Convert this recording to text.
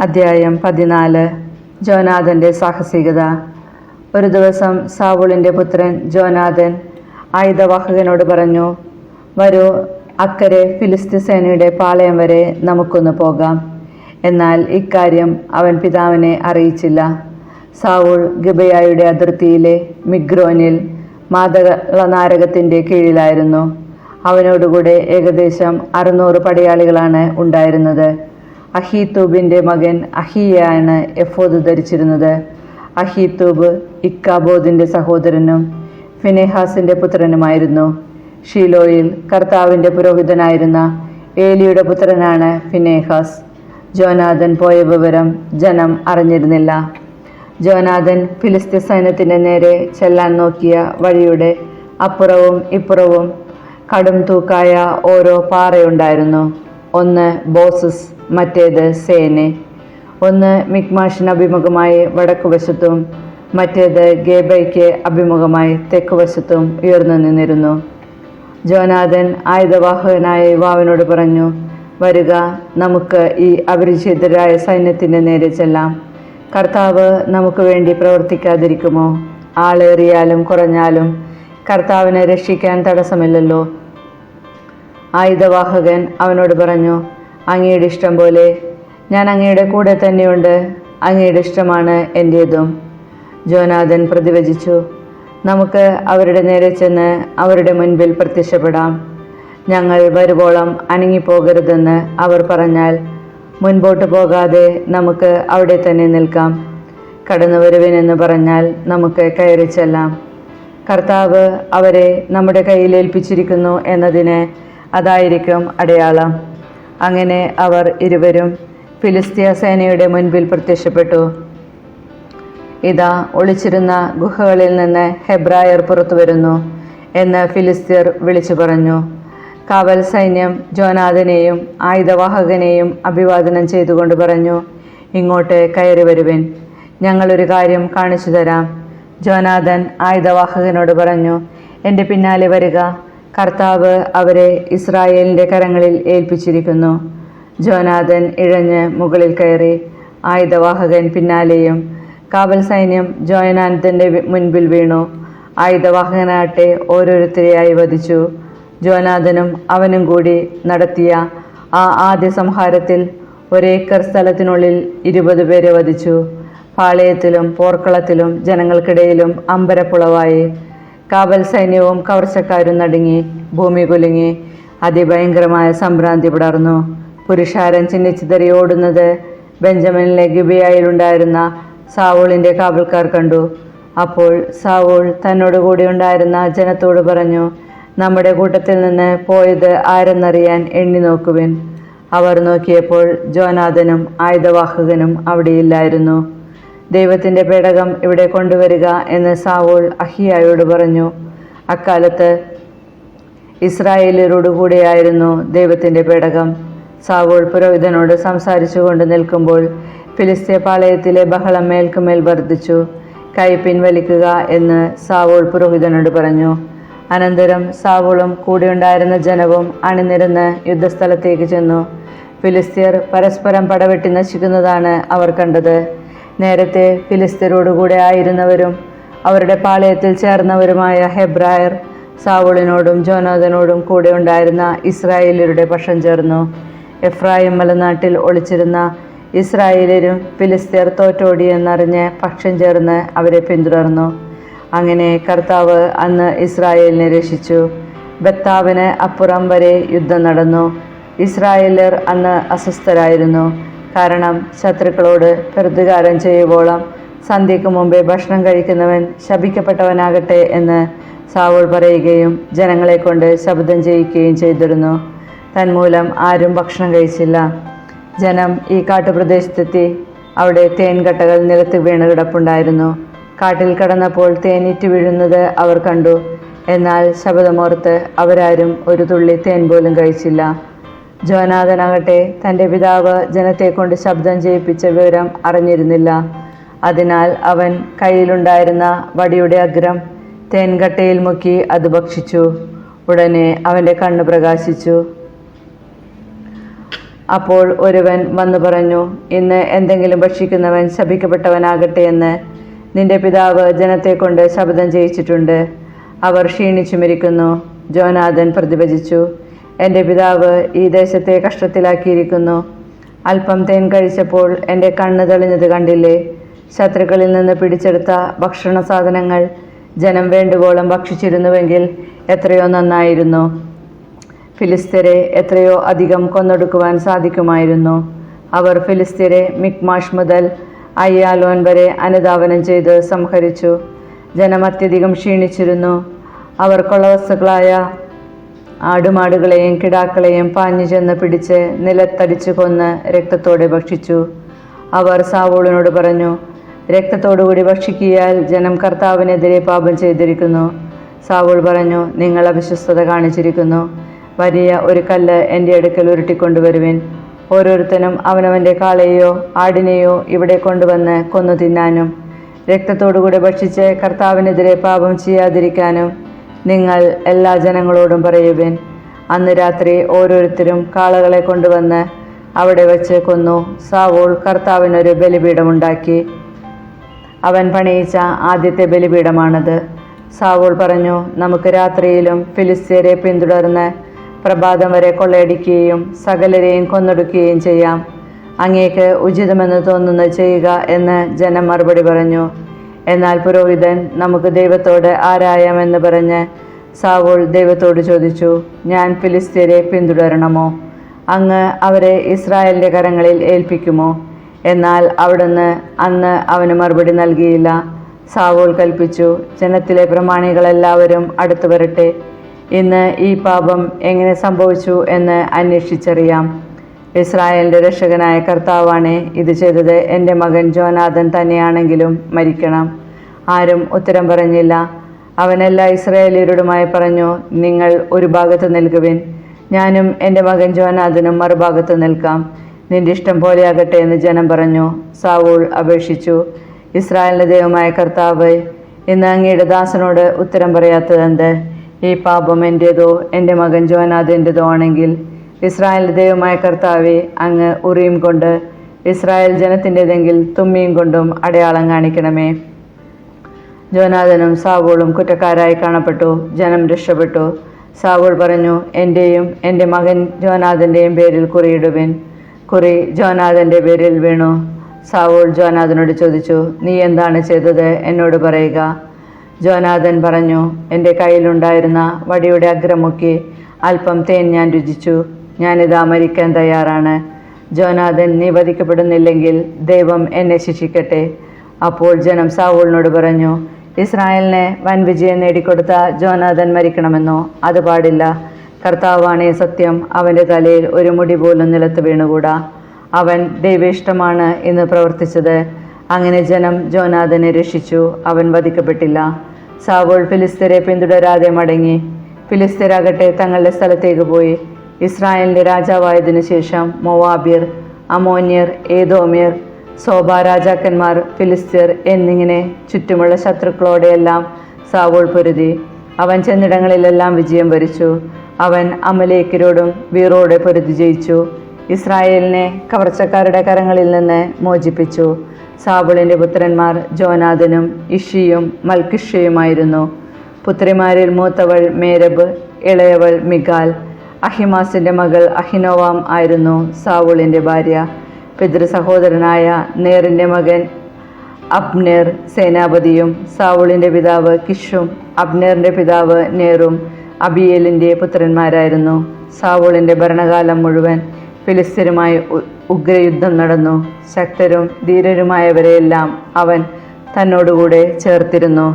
അധ്യായം 14. ജോനാഥന്റെ സാഹസികത. ഒരു ദിവസം സാവൂളിന്റെ പുത്രൻ ജോനാഥൻ ആയുധവാഹകനോട് പറഞ്ഞു, വരൂ, അക്കരെ ഫിലിസ്ത്യ സേനയുടെ പാളയം വരെ നമുക്കൊന്ന് പോകാം. എന്നാൽ ഇക്കാര്യം അവൻ പിതാവിനെ അറിയിച്ചില്ല. സാവൂൾ ഗിബെയയുടെ അതിർത്തിയിലെ മിഗ്രോനിൽ മാതളനാരകത്തിന്റെ കീഴിലായിരുന്നു. അവനോടുകൂടെ ഏകദേശം 600 പടയാളികളാണ് ഉണ്ടായിരുന്നത്. അഹീത്തൂബിന്റെ മകൻ അഹീയാണ് എഫോദ് ധരിച്ചിരുന്നത്. അഹീത്തൂബ് ഇക്കാബോദിന്റെ സഹോദരനും ഫിനെഹാസിന്റെ പുത്രനുമായിരുന്നു. ഷീലോയിൽ കർത്താവിന്റെ പുരോഹിതനായിരുന്ന ഏലിയുടെ പുത്രനാണ് ഫിനെഹാസ്. ജോനാഥൻ പോയ വിവരം ജനം അറിഞ്ഞിരുന്നില്ല. ജോനാഥൻ ഫിലിസ്ത്യ സൈന്യത്തിന്റെ നേരെ ചെല്ലാൻ നോക്കിയ വഴിയുടെ അപ്പുറവും ഇപ്പുറവും കടും തൂക്കായ ഓരോ പാറയുണ്ടായിരുന്നു. ഒന്ന് ബോസസ്, മറ്റേത് സേനെ. ഒന്ന് മിക്മാഷിന് അഭിമുഖമായി വടക്കുവശത്തും മറ്റേത് ഗേബയ്ക്ക് അഭിമുഖമായി തെക്കുവശത്തും ഉയർന്നു നിന്നിരുന്നു. ജോനാഥൻ ആയുധവാഹകനായ യുവാവിനോട് പറഞ്ഞു, വരുക, നമുക്ക് ഈ അപരിചിതരായ സൈന്യത്തിന്റെ നേരെ ചെല്ലാം. കർത്താവ് നമുക്ക് വേണ്ടി പ്രവർത്തിക്കാതിരിക്കുമോ? ആളേറിയാലും കുറഞ്ഞാലും കർത്താവിനെ രക്ഷിക്കാൻ തടസ്സമില്ലല്ലോ. ആയുധവാഹകൻ അവനോട് പറഞ്ഞു, അങ്ങയുടെ ഇഷ്ടം പോലെ. ഞാൻ അങ്ങയുടെ കൂടെ തന്നെയുണ്ട്. അങ്ങയുടെ ഇഷ്ടമാണ് എൻ്റേതും. ജോനാഥൻ പ്രതിവചിച്ചു, നമുക്ക് അവരുടെ നേരെ ചെന്ന് അവരുടെ മുൻപിൽ പ്രത്യക്ഷപ്പെടാം. ഞങ്ങൾ വരുവോളം അനങ്ങിപ്പോകരുതെന്ന് അവർ പറഞ്ഞാൽ മുൻപോട്ട് പോകാതെ നമുക്ക് അവിടെ തന്നെ നിൽക്കാം. കടന്നു വരുവിനെന്ന് പറഞ്ഞാൽ നമുക്ക് കയറി ചെല്ലാം. കർത്താവ് അവരെ നമ്മുടെ കയ്യിൽ ഏൽപ്പിച്ചിരിക്കുന്നു എന്നതിന് അതായിരിക്കും അടയാളം. അങ്ങനെ അവർ ഇരുവരും ഫിലിസ്ത്യ സേനയുടെ മുൻപിൽ പ്രത്യക്ഷപ്പെട്ടു. ഇതാ, ഒളിച്ചിരുന്ന ഗുഹകളിൽ നിന്ന് ഹെബ്രായർ പുറത്തു വരുന്നു എന്ന് ഫിലിസ്ത്യർ വിളിച്ചു പറഞ്ഞു. കാവൽ സൈന്യം ജോനാഥനെയും ആയുധവാഹകനെയും അഭിവാദനം ചെയ്തുകൊണ്ട് പറഞ്ഞു, ഇങ്ങോട്ട് കയറി വരുവിൻ, ഞങ്ങളൊരു കാര്യം കാണിച്ചു തരാം. ജോനാഥൻ ആയുധവാഹകനോട് പറഞ്ഞു, എൻ്റെ പിന്നാലെ വരിക. കർത്താവ് അവരെ ഇസ്രായേലിന്റെ കരങ്ങളിൽ ഏൽപ്പിച്ചിരിക്കുന്നു. ജോനാഥൻ ഇഴഞ്ഞ് മുകളിൽ കയറി. ആയുധവാഹകൻ പിന്നാലെയും. കാവൽ സൈന്യം ജോനാഥന്റെ മുൻപിൽ വീണു. ആയുധവാഹകനാട്ടെ ഓരോരുത്തരെയായി വധിച്ചു. ജോനാഥനും അവനും കൂടി നടത്തിയ ആ ആദ്യ സംഹാരത്തിൽ ഒരേക്കർ സ്ഥലത്തിനുള്ളിൽ 20 പേരെ വധിച്ചു. പാളയത്തിലും പോർക്കളത്തിലും ജനങ്ങൾക്കിടയിലും അമ്പരപ്പുളവായി. കാവൽ സൈന്യവും കവർച്ചക്കാരും നടുങ്ങി. ഭൂമി കുലുങ്ങി. അതിഭയങ്കരമായ സംഭ്രാന്തി പടർന്നു. പുരുഷാരം ചിന്നിച്ചിതറി ഓടുന്നത് ബെഞ്ചമിനിലെ ഗിബെയയിലുണ്ടായിരുന്ന സാവൂളിന്റെ കാവൽക്കാർ കണ്ടു. അപ്പോൾ സാവൂൾ തന്നോടുകൂടി ഉണ്ടായിരുന്ന ജനത്തോട് പറഞ്ഞു, നമ്മുടെ കൂട്ടത്തിൽ നിന്ന് പോയത് ആരെന്നറിയാൻ എണ്ണി നോക്കുവിൻ. അവർ നോക്കിയപ്പോൾ ജോനാഥനും ആയുധവാഹകനും അവിടെയില്ലായിരുന്നു. ദൈവത്തിന്റെ പേടകം ഇവിടെ കൊണ്ടുവരിക എന്ന് സാവൂൾ അഹിയായോട് പറഞ്ഞു. അക്കാലത്ത് ഇസ്രായേലിയരോട് കൂടെയായിരുന്നു ദൈവത്തിന്റെ പേടകം. സാവൂൾ പുരോഹിതനോട് സംസാരിച്ചു കൊണ്ട് നിൽക്കുമ്പോൾ ഫിലിസ്ത്യ പാളയത്തിലെ ബഹളം മേൽക്കുമേൽ വർദ്ധിച്ചു. കൈ പിൻവലിക്കുക എന്ന് സാവൂൾ പുരോഹിതനോട് പറഞ്ഞു. അനന്തരം സാവൂളും കൂടെയുണ്ടായിരുന്ന ജനവും അണിനിരന്ന് യുദ്ധസ്ഥലത്തേക്ക് ചെന്നു. ഫിലിസ്ത്യർ പരസ്പരം പടവെട്ടി നശിക്കുന്നതാണ് അവർ കണ്ടത്. നേരത്തെ ഫിലിസ്ത്യരോടുകൂടെ ആയിരുന്നവരും അവരുടെ പാളയത്തിൽ ചേർന്നവരുമായ ഹെബ്രായർ സാവൂളിനോടും ജോനാഥനോടും കൂടെ ഉണ്ടായിരുന്ന ഇസ്രായേലിയരുടെ പക്ഷം ചേർന്നു. എഫ്രായിം മലനാട്ടിൽ ഒളിച്ചിരുന്ന ഇസ്രായേലിയരും ഫിലിസ്ത്യർ തോറ്റോടിയെന്നറിഞ്ഞ് പക്ഷം ചേർന്ന് അവരെ പിന്തുടർന്നു. അങ്ങനെ കർത്താവ് അന്ന് ഇസ്രായേലിനെ രക്ഷിച്ചു. ബെത്താവിന് അപ്പുറം വരെ യുദ്ധം നടന്നു. ഇസ്രായേലിയർ അന്ന് അസ്വസ്ഥരായിരുന്നു. കാരണം ശത്രുക്കളോട് പ്രതികാരം ചെയ്യുവോളം സന്ധ്യയ്ക്ക് മുമ്പേ ഭക്ഷണം കഴിക്കുന്നവൻ ശപിക്കപ്പെട്ടവനാകട്ടെ എന്ന് സാവൂൾ പറയുകയും ജനങ്ങളെ കൊണ്ട് ശബ്ദം ചെയ്യിക്കുകയും ചെയ്തിരുന്നു. തന്മൂലം ആരും ഭക്ഷണം കഴിച്ചില്ല. ജനം ഈ കാട്ടുപ്രദേശത്തെത്തി. അവിടെ തേൻകട്ടകൾ നിലത്ത് വീണ് കിടപ്പുണ്ടായിരുന്നു. കാട്ടിൽ കടന്നപ്പോൾ തേനീറ്റ് വീഴുന്നത് അവർ കണ്ടു. എന്നാൽ ശബ്ദമോർത്ത് അവരാരും ഒരു തുള്ളി തേൻ പോലും കഴിച്ചില്ല. ജോനാഥനാകട്ടെ തൻ്റെ പിതാവ് ജനത്തെക്കൊണ്ട് ശബ്ദം ചെയ്യിപ്പിച്ച വിവരം അറിഞ്ഞിരുന്നില്ല. അതിനാൽ അവൻ കയ്യിലുണ്ടായിരുന്ന വടിയുടെ അഗ്രം തേൻകട്ടയിൽ മുക്കി അത് ഭക്ഷിച്ചു. ഉടനെ അവൻ്റെ കണ്ണ് പ്രകാശിച്ചു. അപ്പോൾ ഒരുവൻ വന്നു പറഞ്ഞു, ഇന്ന് എന്തെങ്കിലും ഭക്ഷിക്കുന്നവൻ ശപിക്കപ്പെട്ടവനാകട്ടെ എന്ന് നിന്റെ പിതാവ് ജനത്തെ കൊണ്ട് ശപഥം ചെയ്യിച്ചിട്ടുണ്ട്. അവർ ക്ഷീണിച്ചു മരിക്കുന്നു. ജോനാഥൻ പ്രതിവചിച്ചു, എൻ്റെ പിതാവ് ഈ ദേശത്തെ കഷ്ടത്തിലാക്കിയിരിക്കുന്നു. അല്പം തേൻ കഴിച്ചപ്പോൾ എൻ്റെ കണ്ണ് തെളിഞ്ഞത് കണ്ടില്ലേ? ശത്രുക്കളിൽ നിന്ന് പിടിച്ചെടുത്ത ഭക്ഷണ സാധനങ്ങൾ ജനം വേണ്ടുവോളം ഭക്ഷിച്ചിരുന്നുവെങ്കിൽ എത്രയോ നന്നായിരുന്നു. ഫിലിസ്ത്യരെ എത്രയോ അധികം കൊന്നൊടുക്കുവാൻ സാധിക്കുമായിരുന്നു. അവർ ഫിലിസ്ത്യരെ മിക്മാഷ് മുതൽ അയ്യാലോൻ വരെ അനുധാവനം ചെയ്ത് സംഹരിച്ചു. ജനം അത്യധികം ക്ഷീണിച്ചിരുന്നു. അവർ കൊള്ളവസ്തുക്കളായ ആടുമാടുകളെയും കിടാക്കളെയും പാഞ്ഞു ചെന്ന് പിടിച്ച് നിലത്തടിച്ചു കൊന്ന് രക്തത്തോടെ ഭക്ഷിച്ചു. അവർ സാവൂളിനോട് പറഞ്ഞു, രക്തത്തോടുകൂടി ഭക്ഷിക്കിയാൽ ജനം കർത്താവിനെതിരെ പാപം ചെയ്തിരിക്കുന്നു. സാവൂൾ പറഞ്ഞു, നിങ്ങൾ അവിശ്വസ്തത കാണിച്ചിരിക്കുന്നു. വലിയ ഒരു കല്ല് എൻ്റെ അടുക്കൽ ഉരുട്ടിക്കൊണ്ടുവരുവിൻ. ഓരോരുത്തനും അവനവൻ്റെ കാളയെയോ ആടിനെയോ ഇവിടെ കൊണ്ടുവന്ന് കൊന്നു തിന്നാനും രക്തത്തോടുകൂടി ഭക്ഷിച്ച് കർത്താവിനെതിരെ പാപം ചെയ്യാതിരിക്കാനും നിങ്ങൾ എല്ലാ ജനങ്ങളോടും പറയുവിൻ. അന്ന് രാത്രി ഓരോരുത്തരും കാളകളെ കൊണ്ടുവന്ന് അവിടെ വച്ച് കൊന്നു. സാവൂൾ കർത്താവിനൊരു ബലിപീഠമുണ്ടാക്കി. അവൻ പണിയിച്ച ആദ്യത്തെ ബലിപീഠമാണത്. സാവൂൾ പറഞ്ഞു, നമുക്ക് രാത്രിയിലും ഫിലിസ്ത്യരെ പിന്തുടർന്ന് പ്രഭാതം വരെ കൊള്ളയടിക്കുകയും സകലരെയും കൊന്നൊടുക്കുകയും ചെയ്യാം. അങ്ങേക്ക് ഉചിതമെന്ന് തോന്നുന്നത് ചെയ്യുക എന്ന് ജനം മറുപടി പറഞ്ഞു. എന്നാൽ പുരോഹിതൻ, നമുക്ക് ദൈവത്തോട് ആരായാമെന്ന് പറഞ്ഞ് സാവൂൾ ദൈവത്തോട് ചോദിച്ചു, ഞാൻ ഫിലിസ്ത്യരെ പിന്തുടരണമോ? അങ്ങ് അവരെ ഇസ്രായേലിൻ്റെ കരങ്ങളിൽ ഏൽപ്പിക്കുമോ? എന്നാൽ അവിടുന്ന് അന്ന് അവന് മറുപടി നൽകിയില്ല. സാവൂൾ കൽപ്പിച്ചു, ജനത്തിലെ പ്രമാണികളെല്ലാവരും അടുത്തു വരട്ടെ. ഇന്ന് ഈ പാപം എങ്ങനെ സംഭവിച്ചു എന്ന് അന്വേഷിച്ചറിയാം. ഇസ്രായേലിൻ്റെ രക്ഷകനായ കർത്താവാണ് ഇത് ചെയ്തത്. എൻ്റെ മകൻ ജോനാഥൻ തന്നെയാണെങ്കിലും മരിക്കണം. ആരും ഉത്തരം പറഞ്ഞില്ല. അവൻ എല്ലാ ഇസ്രായേലിയരോടുമായി പറഞ്ഞു, നിങ്ങൾ ഒരു ഭാഗത്ത് നിൽക്കുവിൻ, ഞാനും എൻ്റെ മകൻ ജോനാഥനും മറുഭാഗത്ത് നിൽക്കാം. നിന്റെ ഇഷ്ടം പോലെയാകട്ടെ എന്ന് ജനം പറഞ്ഞു. സാവൂൾ അപേക്ഷിച്ചു, ഇസ്രായേലിൻ്റെ ദൈവമായ കർത്താവ്, ഇന്ന് അങ്ങയുടെ ദാസനോട് ഉത്തരം പറയാത്തതെന്ത്? ഈ പാപം എൻ്റേതോ എൻ്റെ മകൻ ജോനാഥൻ്റെതോ ആണെങ്കിൽ ഇസ്രായേലിൻ്റെ ദൈവമായ കർത്താവെ, അങ്ങ് ഉറിയും കൊണ്ട് ഇസ്രായേൽ ജനത്തിൻ്റെതെങ്കിൽ തുമ്മിയും കൊണ്ടും അടയാളം കാണിക്കണമേ. ജോനാഥനും സാവൂളും കുറ്റക്കാരായി കാണപ്പെട്ടു. ജനം രക്ഷപ്പെട്ടു. സാവൂൾ പറഞ്ഞു, എൻ്റെയും എൻ്റെ മകൻ ജോനാഥൻ്റെയും പേരിൽ കുറിയിടുവിൻ. കുറി ജോനാഥൻ്റെ പേരിൽ വീണു. സാവൂൾ ജോനാഥനോട് ചോദിച്ചു, നീ എന്താണ് ചെയ്തത്? എന്നോട് പറയുക. ജോനാഥൻ പറഞ്ഞു, എൻ്റെ കയ്യിലുണ്ടായിരുന്ന വടിയുടെ അഗ്രമുക്കി അല്പം തേൻ ഞാൻ രുചിച്ചു. ഞാനിതാ മരിക്കാൻ തയ്യാറാണ്. ജോനാഥൻ, നീ വധിക്കപ്പെടുന്നില്ലെങ്കിൽ ദൈവം എന്നെ ശിക്ഷിക്കട്ടെ. അപ്പോൾ ജനം സാവൂളിനോട് പറഞ്ഞു, ഇസ്രായേലിനെ വൻ വിജയം നേടിക്കൊടുത്ത ജോനാഥൻ മരിക്കണമെന്നോ? അത് പാടില്ല. കർത്താവാണേ സത്യം, അവൻ്റെ തലയിൽ ഒരു മുടി പോലും നിലത്ത് വീണുകൂടാ. അവൻ ദൈവേഷ്ടമാണ് ഇന്ന് പ്രവർത്തിച്ചത്. അങ്ങനെ ജനം ജോനാഥനെ രക്ഷിച്ചു. അവൻ വധിക്കപ്പെട്ടില്ല. സാവൂൾ ഫിലിസ്ത്യരെ പിന്തുടരാതെ മടങ്ങി. ഫിലിസ്ത്യരാകട്ടെ തങ്ങളുടെ സ്ഥലത്തേക്ക് പോയി. ഇസ്രായേലിൻ്റെ രാജാവായതിനു ശേഷം മോവാബ്യർ, അമോന്യർ, ഏദോമ്യർ, സോബ രാജാക്കന്മാർ, ഫിലിസ്ത്യർ എന്നിങ്ങനെ ചുറ്റുമുള്ള ശത്രുക്കളോടെയെല്ലാം സാവൂൾ പൊരുതി. അവൻ ചെന്നിടങ്ങളിലെല്ലാം വിജയം വരിച്ചു. അവൻ അമലേക്കരോടും വീറോടെ പൊരുതി ജയിച്ചു. ഇസ്രായേലിനെ കവർച്ചക്കാരുടെ കരങ്ങളിൽ നിന്ന് മോചിപ്പിച്ചു. സാവൂളിൻ്റെ പുത്രന്മാർ ജോനാഥനും ഇഷിയും മൽക്കിഷയുമായിരുന്നു. പുത്രിമാരിൽ മൂത്തവൾ മേരബ്, ഇളയവൾ മികാൽ. അഹിമാസിൻ്റെ മകൾ അഹിനോവാം ആയിരുന്നു സാവൂളിൻ്റെ ഭാര്യ. പിതൃ സഹോദരനായ നേറിൻ്റെ മകൻ അബ്നേർ സേനാപതിയും സാവൂളിൻ്റെ പിതാവ് കിഷും അബ്നേറിൻ്റെ പിതാവ് നേറും അബിയേലിൻ്റെ പുത്രന്മാരായിരുന്നു. സാവൂളിൻ്റെ ഭരണകാലം മുഴുവൻ ഫിലിസ്ത്യരുമായി ഉഗ്രയുദ്ധം നടന്നു. ശക്തരും ധീരരുമായവരെയെല്ലാം അവൻ തന്നോടുകൂടെ ചേർത്തിരുന്നു.